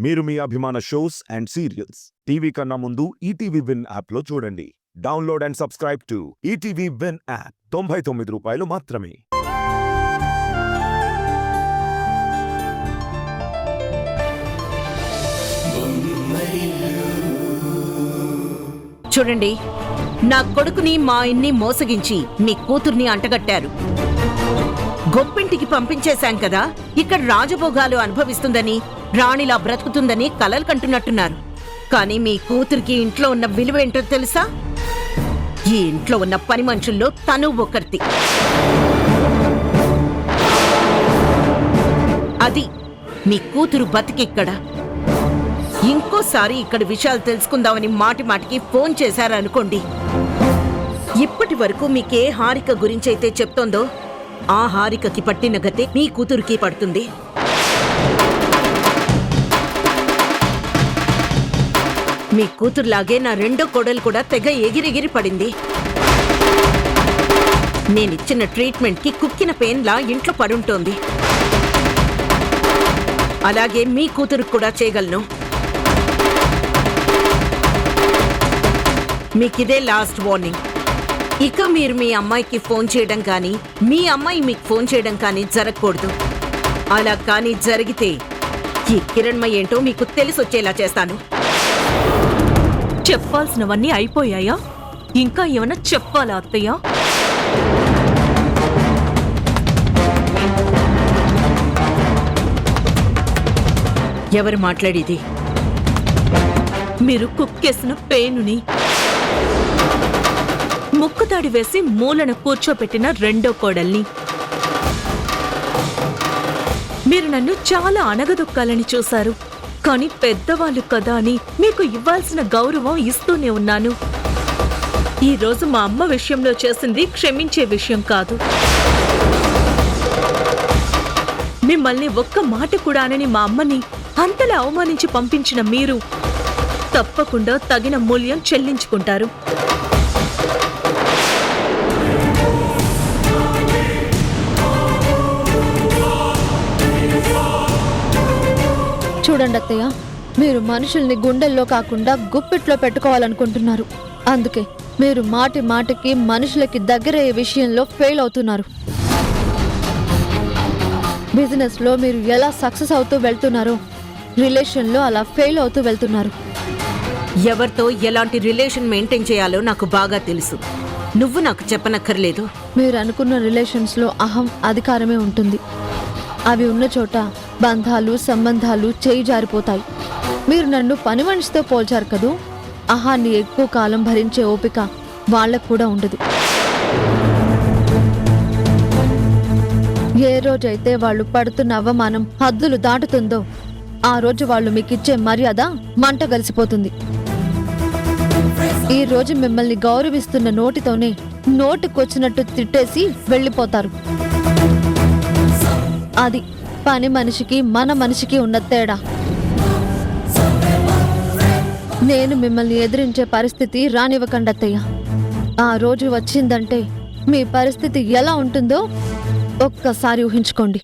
మీరు మీ అభిమాన shows and serials TV కన్నా ముందు ఈటీవీ విన్ యాప్లో చూడండి. Download and subscribe to ETV win app. 99 రూపాయలు మాత్రమే. చూడండి, నా కొడుకుని మా ఆయన్ని మోసగించి మీ కూతుర్ని అంటగట్టారు. గొప్పింటికి పంపించేశాం కదా, ఇక్కడ రాజభోగాలు అనుభవిస్తుందని, రాణిలా బ్రతుకుతుందని కలలు కంటున్నట్టున్నారు. కానీ మీ కూతురికి ఇంట్లో ఉన్న విలువేంటో తెలుసా? ఈ ఇంట్లో ఉన్న పని మనుషుల్లో తను ఒకరిది. అది మీ కూతురు బతికిక్కడ. ఇంకోసారి ఇక్కడ విషయాలు తెలుసుకుందామని మాటి మాటికి ఫోన్ చేశారనుకోండి, ఇప్పటి వరకు మీకే హారిక గురించైతే చెప్తోందో ఆ హారికకి పట్టిన గతే మీ కూతురికి పడుతుంది. మీ కూతురులాగే నా రెండో కోడలు కూడా తెగ ఎగిరెగిరి పడింది. నేనిచ్చిన ట్రీట్మెంట్కి కుక్కిన పెయిన్లా ఇంట్లో పడుంటోంది. అలాగే మీ కూతురుకు కూడా చేయగలను. మీకిదే లాస్ట్ వార్నింగ్. ఇక మీరు మీ అమ్మాయికి ఫోన్ చేయడం కానీ, మీ అమ్మాయి మీకు ఫోన్ చేయడం కానీ జరగకూడదు. అలా కానీ జరిగితే ఈ కిరణ్మయ్య ఏంటో మీకు తెలిసొచ్చేలా చేస్తాను. చెప్పాల్సినవన్నీ అయిపోయాయా? ఇంకా ఏమన్నా చెప్పాలా అత్తయ్య? ఎవరు మాట్లాడేది? మీరు కుక్కేసిన పేనుని, ముక్కుతాడి వేసి మూలన కూర్చోపెట్టిన రెండో కోడల్ని. మీరు నన్ను చాలా అనగదొక్కాలని చూశారు, కానీ పెద్దవాళ్ళు కదా అని మీకు ఇవ్వాల్సిన గౌరవం ఇస్తూనే ఉన్నాను. ఈరోజు మా అమ్మ విషయంలో చేసింది క్షమించే విషయం కాదు. మిమ్మల్ని ఒక్క మాట కూడా అనని మా అమ్మని అంతలా అవమానించి పంపించిన మీరు తప్పకుండా తగిన మూల్యం చెల్లించుకుంటారు. చూడండి అత్తయ్య, మీరు మనుషుల్ని గుండెల్లో కాకుండా గుప్పిట్లో పెట్టుకోవాలనుకుంటున్నారు. అందుకే మీరు మాటి మాటికి మనుషులకి దగ్గరయ్యే విషయంలో ఫెయిల్ అవుతున్నారు. బిజినెస్లో మీరు ఎలా సక్సెస్ అవుతూ వెళ్తున్నారో, రిలేషన్లో అలా ఫెయిల్ అవుతూ వెళ్తున్నారు. ఎవరితో ఎలాంటి రిలేషన్ మెయింటైన్ చేయాలో నాకు బాగా తెలుసు. నువ్వు నాకు చెప్పనక్కర్లేదు. మీరు అనుకున్న రిలేషన్స్లో అహం, అధికారమే ఉంటుంది. అవి ఉన్న చోట బంధాలు, సంబంధాలు చేయి జారిపోతాయి. మీరు నన్ను పని మనిషితో పోల్చారు కదూ, అహాన్ని ఎక్కువ కాలం భరించే ఓపిక వాళ్ళకు కూడా ఉండదు. ఏ రోజైతే వాళ్ళు పడుతున్న అవమానం హద్దులు దాటుతుందో ఆ రోజు వాళ్ళు మీకిచ్చే మర్యాద మంట గలిసిపోతుంది. ఈ రోజు మిమ్మల్ని గౌరవిస్తున్న నోటితోనే నోటికొచ్చినట్టు తిట్టేసి వెళ్ళిపోతారు. అది పని మనిషికి మన మనిషికి ఉన్న తేడా. నేను మిమ్మల్ని ఎదిరించే పరిస్థితి రానివ్వకండి అత్తయ్య. ఆ రోజు వచ్చిందంటే మీ పరిస్థితి ఎలా ఉంటుందో ఒక్కసారి ఊహించుకోండి.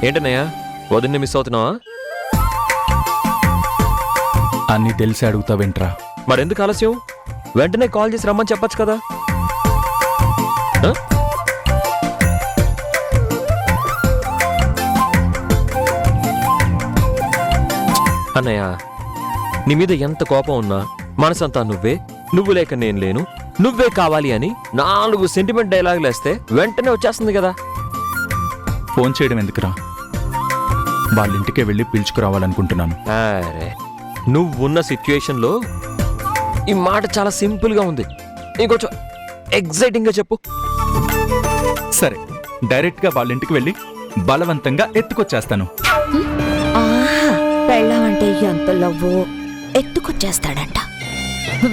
ఏంటన్నయ్యా, వదిన్ని మిస్ అవుతున్నావా? అన్నీ తెలిసి అడుగుతావేంట్రా? మరెందుకు ఆలస్యం? వెంటనే కాల్ చేసి రమ్మని చెప్పచ్చు కదా. అన్నయ్య, నీ మీద ఎంత కోపం ఉన్నా మనసంతా నువ్వే, నువ్వు లేక నేను లేను, నువ్వే కావాలి అని 4 సెంటిమెంట్ డైలాగులు వేస్తే వెంటనే వచ్చేస్తుంది కదా. ఫోన్ చేయడం ఎందుకురా, వాళ్ళ ఇంటికే వెళ్ళి పిలుచుకురావాలనుకుంటున్నాను. అరే, నువ్వున్న సిచ్యుయేషన్లో ఈ మాట చాలా సింపుల్గా ఉంది, ఇంకొంచెం ఎగ్జైటింగ్గా చెప్పు. సరే, డైరెక్ట్గా వాళ్ళ ఇంటికి వెళ్ళి బలవంతంగా ఎత్తుకొచ్చేస్తాను. పెళ్ళామంటే ఎంత లవ్వో ఎత్తుకొచ్చేస్తాడంట.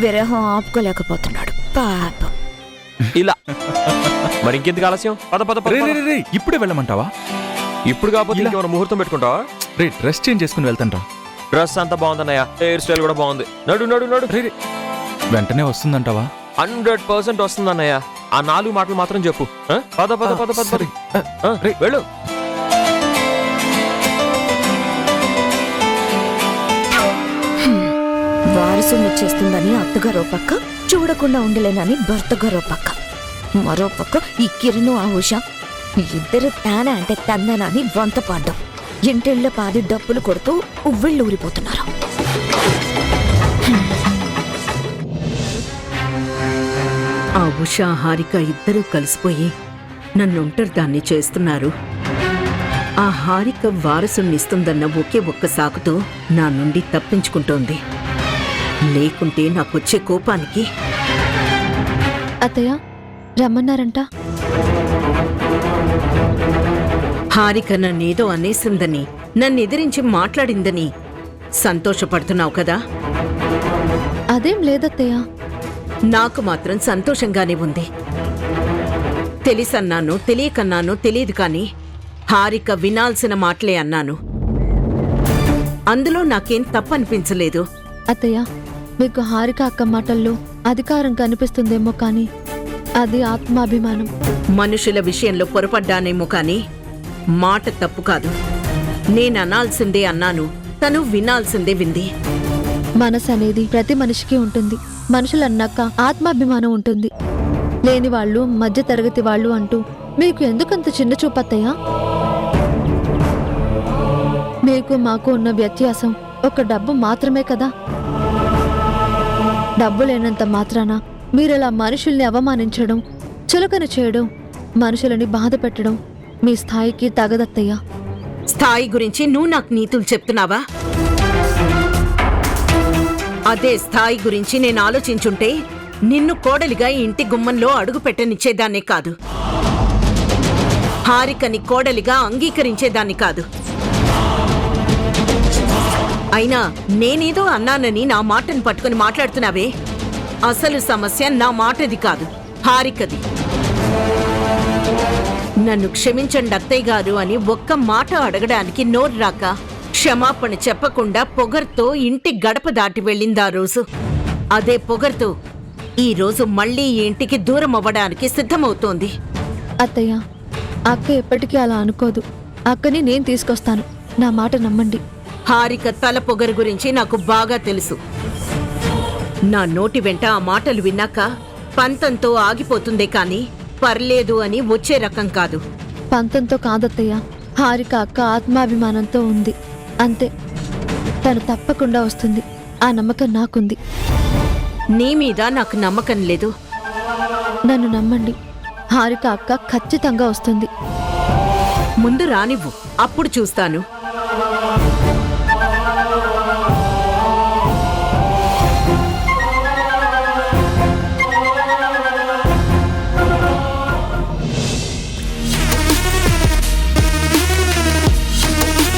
విరహం ఆపుకోలేకపోతున్నాడు పాపం. ఇలా మరి ఇంకెందుకు ఆలస్యం? పద పద పద, రే, పద. రే, రే, రే, ఇప్పుడే వెళ్ళమంటావా? ఇప్పుడు కాకపోతే ఇలా. ఇంకేమైనా ముహూర్తం పెట్టుకుంటావా? రే, డ్రెస్ చేంజ్ చేసుకుని వెళ్తాను. డ్రెస్ అంతా బాగుందన్నయ్య, హెయిర్ స్టైల్ కూడా బాగుంది. నడు నడు నడు. రే, వెంటనే వస్తుందంటావా? 100% వస్తుందన్నయ్య. ఆ 4 మాటలు మాత్రం చెప్పు. ఆ? పద పద పద పద పద. సరే. ఆ, రే. వెళ్ళు. వారసుని చేస్తుందని అత్తగారో పక్క, చూడకుండా ఉండలేనని భర్తగారో పక్క, మరో పక్క ఈ కిరణు ఆ ఉష ఇద్దరు తాన అంటే తందనాన్ని వంత పాడ్డం, ఇంటిళ్ళ పాది డప్పులు కొడుతూ ఉవ్విళ్ళు ఊరిపోతున్నారు. ఆ ఉషా హారిక ఇద్దరూ కలిసిపోయి నన్ను ఒంటరిదాన్ని చేస్తున్నారు. ఆ హారిక వారసునిస్తుందన్న ఒకే ఒక్క సాకుతో నా నుండి తప్పించుకుంటోంది. లేకుంటే నాకొచ్చే కోపానికి. అత్తయ్య రమ్మన్నారంట. హారిక నన్నేదో అనేసిందని, నన్నెదిరించి మాట్లాడిందని సంతోషపడుతున్నావు కదా? అదేం లేదత్తయ్య. నాకు మాత్రం సంతోషంగానే ఉంది. తెలిసన్నాను, తెలియకన్నాను తెలియదు కాని హారిక వినాల్సిన మాటలే అన్నాను. అందులో నాకేం తప్పనిపించలేదు. అత్తయ్య, మీకు హారిక అక్క మాటల్లో అధికారం కనిపిస్తుందేమో కానీ అది ఆత్మాభిమానం. మనుషుల విషయంలో పొరపడ్డానేమో కాని మాట తప్పు కాదు. నేననాల్సిందే అన్నాను, తను వినాల్సిందే వింది. మనసు అనేది ప్రతి మనిషికి ఉంటుంది. మనుషులన్నాక ఆత్మాభిమానం ఉంటుంది. లేని వాళ్ళు, మధ్య తరగతి వాళ్ళు అంటూ మీకు ఎందుకంత చిన్న చూపత్తయ్యా? మీకు మాకు ఉన్న వ్యత్యాసం ఒక డబ్బు మాత్రమే కదా. డబ్బు లేనంత మాత్రాన మీరలా మనుషుల్ని అవమానించడం, చులకన చేయడం, మనుషులని బాధ పెట్టడం మీ స్థాయికి తగదత్తయ్యా. స్థాయి గురించి నువ్వు నాకు నీతులు చెప్తున్నావా? అదే స్థాయి గురించి నేను ఆలోచించుంటే నిన్ను కోడలిగా ఈ ఇంటి గుమ్మంలో అడుగు పెట్టనిచ్చేదాన్నే కాదు. హారికని కోడలిగా అంగీకరించేదాన్ని కాదు. అయినా నేనేదో అన్నానని నా మాటను పట్టుకుని మాట్లాడుతున్నావే. అసలు సమస్య నా మాటది కాదు, హారికది. నన్ను క్షమించండి అత్తయ్య గారు అని ఒక్క మాట అడగడానికి నోరు రాక క్షమాపణ చెప్పకుండా పొగర్తో ఇంటి గడప దాటి వెళ్ళిందా రోజు. అదే పొగర్తో ఈ రోజు మళ్ళీ ఈ ఇంటికి దూరం అవ్వడానికి సిద్ధమవుతోంది. అత్తయ్య, అక్క ఎప్పటికీ అలా అనుకోదు. అక్కని నేను తీసుకొస్తాను, నా మాట నమ్మండి. హారిక తల పొగరు గురించి నాకు బాగా తెలుసు. నా నోటి వెంట ఆ మాటలు విన్నాక పంతంతో ఆగిపోతుందే కాని పర్లేదు అని వచ్చే రకం కాదు. పంతంతో కాదత్తయ్య, హారిక అక్క ఆత్మాభిమానంతో ఉంది అంతే. తను తప్పకుండా వస్తుంది, ఆ నమ్మకం నాకుంది. నీ మీద నాకు నమ్మకం లేదు. నన్ను నమ్మండి, హారిక అక్క ఖచ్చితంగా వస్తుంది. ముందు రానివ్వు, అప్పుడు చూస్తాను.